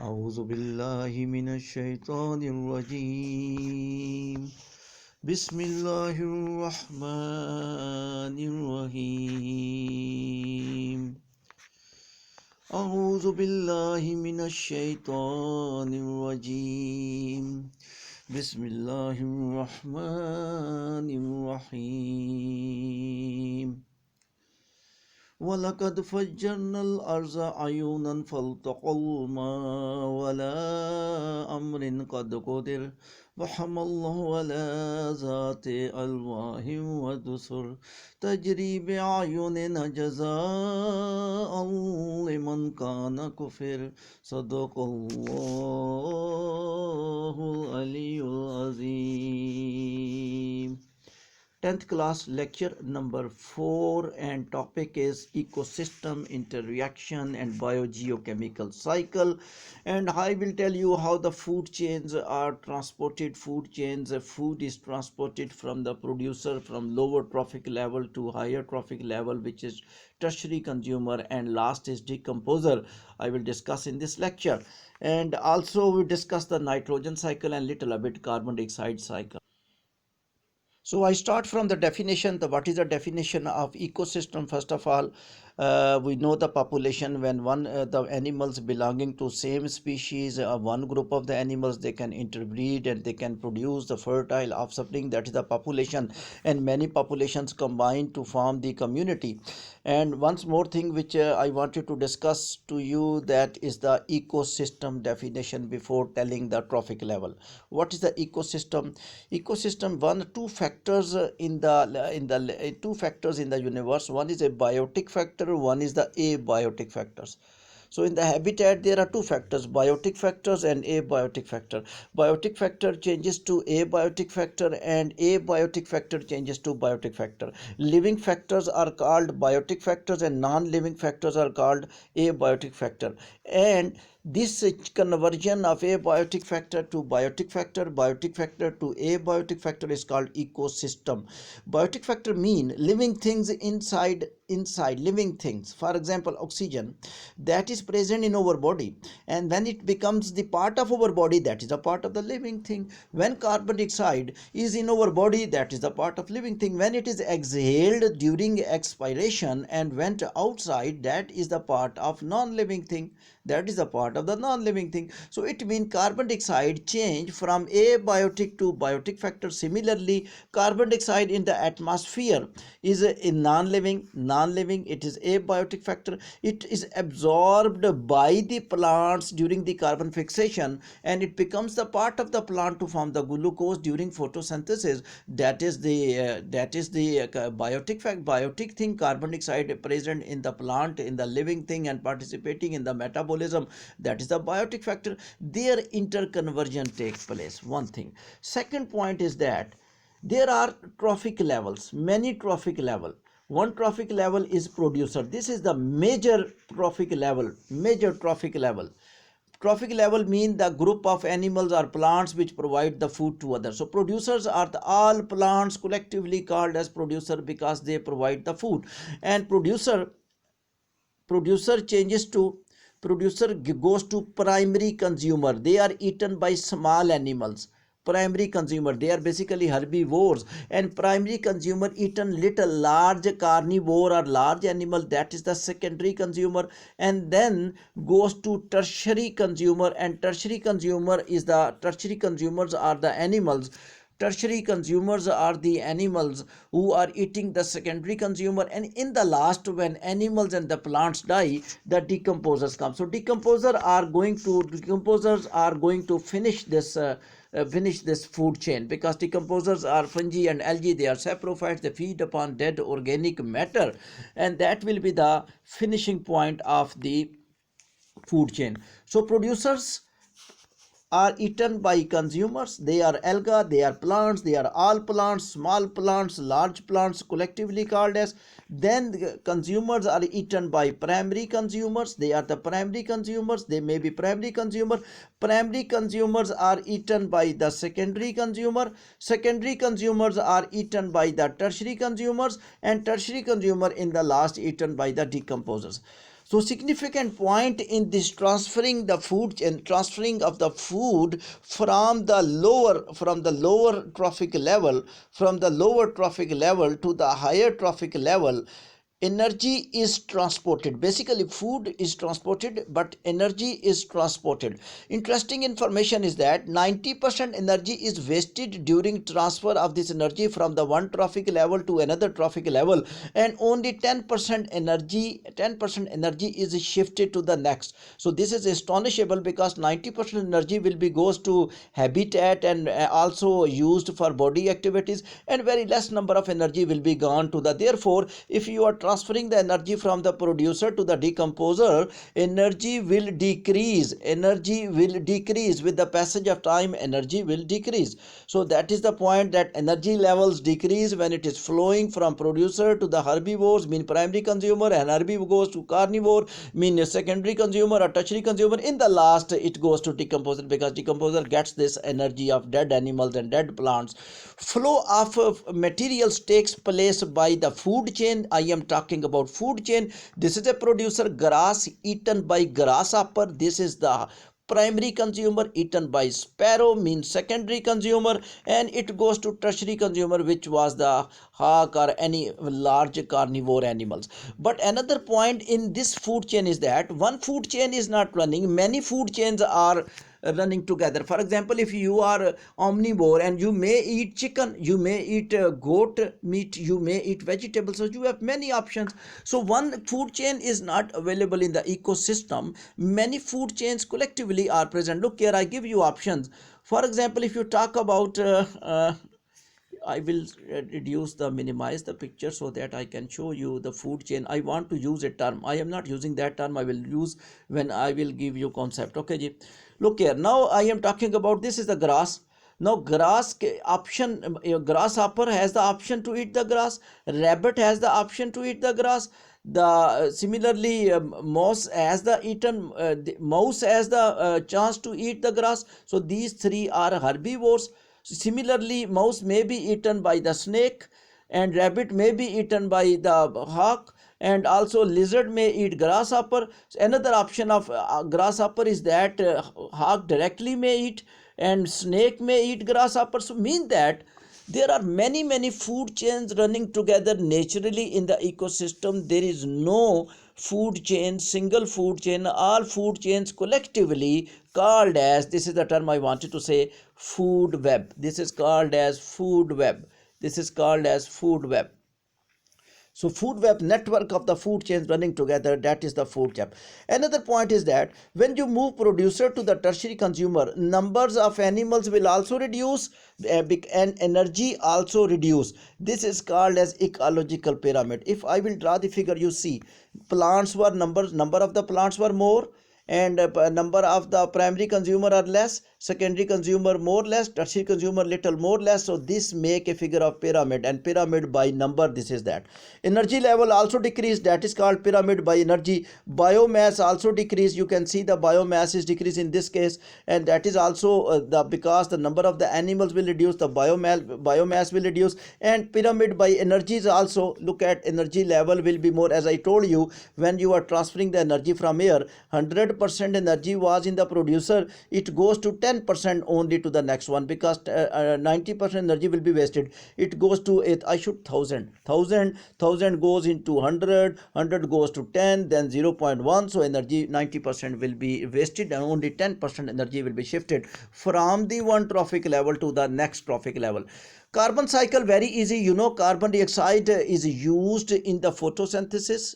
أعوذ بالله من الشيطان الرجيم بسم الله الرحمن الرحيم أعوذ بالله من الشيطان الرجيم بسم الله الرحمن الرحيم وَلَقَدْ فَجَّرْنَا الْأَرْضَ عُيُونًا فَالْتَقَى الْمَاءُ عَلَى أَمْرٍ قَدْ قُدِرَ وَحَمَلْنَاهُ عَلَى ذَاتِ أَلْوَاحٍ وَدُسُرٍ تَجْرِي بِأَعْيُنِنَا جَزَاءً لِمَنْ كَانَ كُفِرَ صدق الله العلي العظيم. 10th class lecture number 4 and topic is ecosystem interaction and biogeochemical cycle, and I will tell you how the food chains are transported. Food is transported from the producer from lower trophic level to higher trophic level, which is tertiary consumer, and last is decomposer. I will discuss in this lecture, and also we discuss the nitrogen cycle and little a bit carbon dioxide cycle. So I start from the definition. What is the definition of ecosystem? First of all, we know the population. When the animals belonging to same species, one group of the animals, they can interbreed and they can produce the fertile offspring. That is the population, and many populations combine to form the community. And once more thing which I wanted to discuss to you, that is the ecosystem definition before telling the trophic level. What is the ecosystem? Ecosystem, two factors in the two factors in the universe. One is a biotic factor, one is the abiotic factors. So in the habitat there are two factors, biotic factors and abiotic factor. Biotic factor changes to abiotic factor and abiotic factor changes to biotic factor. Living factors are called biotic factors and non-living factors are called abiotic factor. And this conversion of abiotic factor to biotic factor to abiotic factor is called ecosystem. Biotic factor mean living things inside living things. For example, oxygen that is present in our body, and when it becomes the part of our body, that is a part of the living thing. When carbon dioxide is in our body, that is the part of living thing. When it is exhaled during expiration and went outside, that is the part of non-living thing. That is a part of the non-living thing. So it means carbon dioxide change from abiotic to biotic factor. Similarly, carbon dioxide in the atmosphere is a non-living. It is abiotic factor. It is absorbed by the plants during the carbon fixation, and it becomes the part of the plant to form the glucose during photosynthesis. That is the biotic thing. Carbon dioxide present in the plant, in the living thing, and participating in the metabolism. That is the biotic factor. Their interconversion takes place. One thing. Second point is that there are trophic levels, many trophic level. One trophic level is producer. This is the major trophic level. Trophic level mean the group of animals or plants which provide the food to others. So producers are all plants collectively called as producer because they provide the food. And producer goes to primary consumer. They are eaten by small animals. Primary consumer, they are basically herbivores, and primary consumer eaten little large carnivore or large animal, that is the secondary consumer, and then goes to tertiary consumer. And tertiary consumers are the animals. Tertiary consumers are the animals who are eating the secondary consumer, and in the last, when animals and the plants die, the decomposers come. So decomposers are going to finish this food chain, because decomposers are fungi and algae. They are saprophytes. They feed upon dead organic matter, and that will be the finishing point of the food chain. So producers are eaten by consumers. They are alga, they are plants, they are all plants, small plants, large plants, collectively called as. Then the consumers are eaten by primary consumers. They are the primary consumers. They may be primary consumer. Primary consumers are eaten by the secondary consumer. Secondary consumers are eaten by the tertiary consumers, and tertiary consumer in the last eaten by the decomposers. So significant point in this transferring the food and transferring of the food from the lower trophic level, to the higher trophic level, energy is transported. Basically food is transported, but energy is transported. Interesting information is that 90% energy is wasted during transfer of this energy from the one trophic level to another trophic level, and only 10% energy is shifted to the next. So this is astonishable, because 90% energy will be goes to habitat and also used for body activities, and very less number of energy will be gone to the. Therefore, if you are transferring the energy from the producer to the decomposer, energy will decrease with the passage of time. Energy will decrease. So that is the point, that energy levels decrease when it is flowing from producer to the herbivores, mean primary consumer, and herbivore goes to carnivore, mean a secondary consumer or tertiary consumer. In the last, it goes to decomposer, because decomposer gets this energy of dead animals and dead plants. Flow of materials takes place by the food chain. I am talking about food chain. This is a producer, grass eaten by grasshopper. This is the primary consumer, eaten by sparrow, means secondary consumer, and it goes to tertiary consumer, which was the hawk or any large carnivore animals. But another point in this food chain is that one food chain is not running, many food chains are running together. For example, if you are omnivore and you may eat chicken, you may eat goat meat, you may eat vegetables, so you have many options. So one food chain is not available in the ecosystem, many food chains collectively are present. Look here, I give you options. For example, if you talk about I will minimize the picture so that I can show you the food chain. I want to use a term. I am not using that term. I will use when I will give you concept. Okay, ji. Look here. Now I am talking about, this is the grass. Now grasshopper has the option to eat the grass. Rabbit has the option to eat the grass. The similarly mouse has the chance to eat the grass. So these three are herbivores. Similarly, mouse may be eaten by the snake, and rabbit may be eaten by the hawk, and also lizard may eat grasshopper. Another option of grasshopper is that hawk directly may eat, and snake may eat grasshopper. So mean that there are many food chains running together naturally in the ecosystem. There is no food chain, single food chain. All food chains collectively called as, this is the term I wanted to say, food web. This is called as food web. So food web, network of the food chains running together, that is the food web. Another point is that when you move producer to the tertiary consumer, numbers of animals will also reduce and energy also reduce. This is called as ecological pyramid. If I will draw the figure, you see plants were number of the plants were more, and number of the primary consumer are less, secondary consumer more less, tertiary consumer little more less. So this make a figure of pyramid, and pyramid by number, this is that. Energy level also decreased, that is called pyramid by energy. Biomass also decreased. You can see the biomass is decreased in this case, and that is also because the number of the animals will reduce, the biomass will reduce. And pyramid by energy is also, look at energy level will be more. As I told you, when you are transferring the energy from here, 100% energy was in the producer, it goes to 10% only to the next one, because 90% energy will be wasted. It goes to 1000 goes into 100 goes to 10, then 0.1. So energy 90% will be wasted, and only 10% energy will be shifted from the one trophic level to the next trophic level. Carbon cycle, very easy. You know, carbon dioxide is used in the photosynthesis,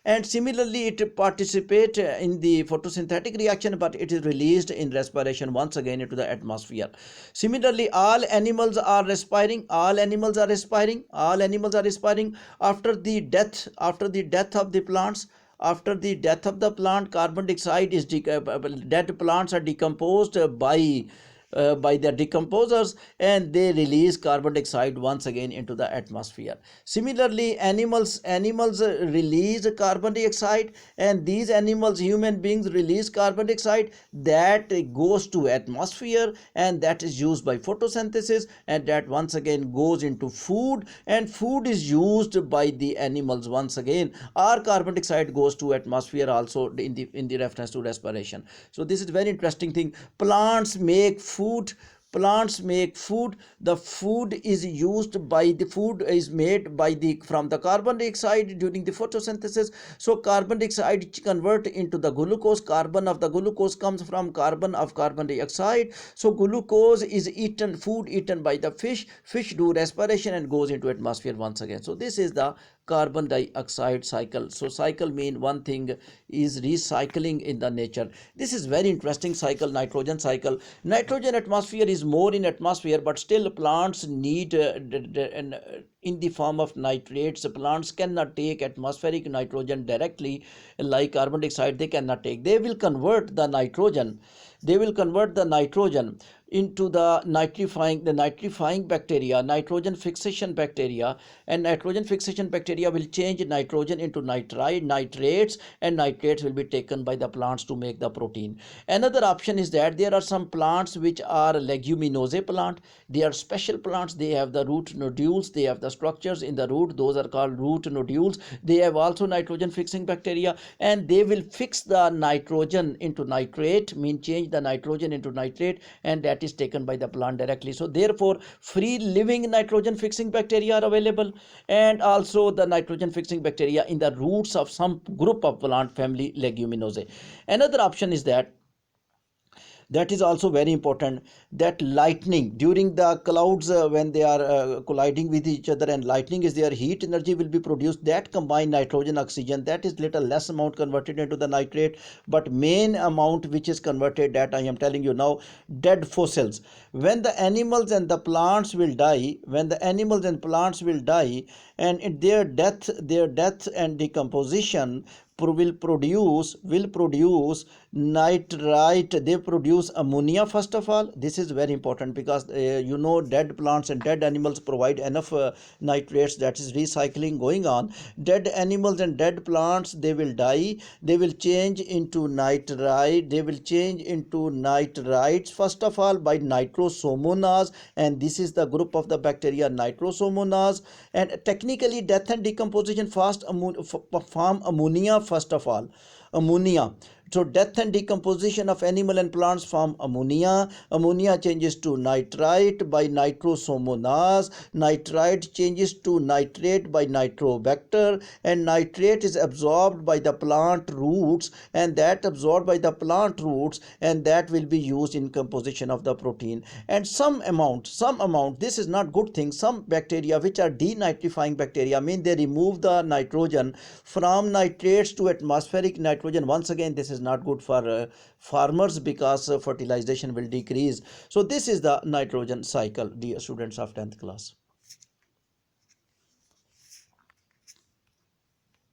and similarly it participate in the photosynthetic reaction, but it is released in respiration once again into the atmosphere. Similarly, all animals are respiring after the death of the plants. After the death of the plant, carbon dioxide is dead plants are decomposed by by their decomposers, and they release carbon dioxide once again into the atmosphere. Similarly, animals release carbon dioxide, and these animals, human beings, release carbon dioxide that goes to atmosphere, and that is used by photosynthesis, and that once again goes into food, and food is used by the animals once again. Our carbon dioxide goes to atmosphere also in the reference to respiration. So this is very interesting thing. Plants make food. The food is used by the food is made by the from the carbon dioxide during the photosynthesis. So carbon dioxide convert into the glucose. Carbon of the glucose comes from carbon of carbon dioxide. So glucose is eaten, food eaten by the fish do respiration and goes into atmosphere once again. So this is the carbon dioxide cycle. So cycle mean one thing is recycling in the nature. This is very interesting cycle. Nitrogen cycle. Nitrogen atmosphere is more in atmosphere, but still plants need in the form of nitrates. Plants cannot take atmospheric nitrogen directly like carbon dioxide. They cannot take. They will convert the nitrogen into the nitrifying bacteria, nitrogen fixation bacteria, and nitrogen fixation bacteria will change nitrogen into nitrates, and nitrates will be taken by the plants to make the protein. Another option is that there are some plants which are leguminose plant. They are special plants. They have the root nodules, they have the structures in the root, those are called root nodules. They have also nitrogen fixing bacteria, and they will fix the nitrogen into nitrate, mean change the nitrogen into nitrate, and that is taken by the plant directly. So therefore free living nitrogen fixing bacteria are available, and also the nitrogen fixing bacteria in the roots of some group of plant family Leguminosae. Another option is that is also very important, that lightning during the clouds, when they are colliding with each other and lightning is there, heat energy will be produced, that combine nitrogen oxygen, that is little less amount converted into the nitrate, but main amount which is converted, that I am telling you now. Dead fossils. When the animals and the plants will die, and in their death and decomposition will produce nitrite. They produce ammonia first of all. This is very important because dead plants and dead animals provide enough nitrates. That is recycling going on. Dead animals and dead plants, they will die. They will change into nitrite. They will change into nitrites first of all by nitrosomonas, and this is the group of the bacteria nitrosomonas. And technically death and decomposition form ammonia first of all. Ammonia. So death and decomposition of animal and plants form ammonia. Ammonia changes to nitrite by nitrosomonas. Nitrite changes to nitrate by nitrobacter, and nitrate is absorbed by the plant roots, and that will be used in composition of the protein. And some amount, this is not good thing, some bacteria which are denitrifying bacteria, mean they remove the nitrogen from nitrates to atmospheric nitrogen. Once again, this is not good for farmers because fertilization will decrease. So this is the nitrogen cycle, dear students of 10th class.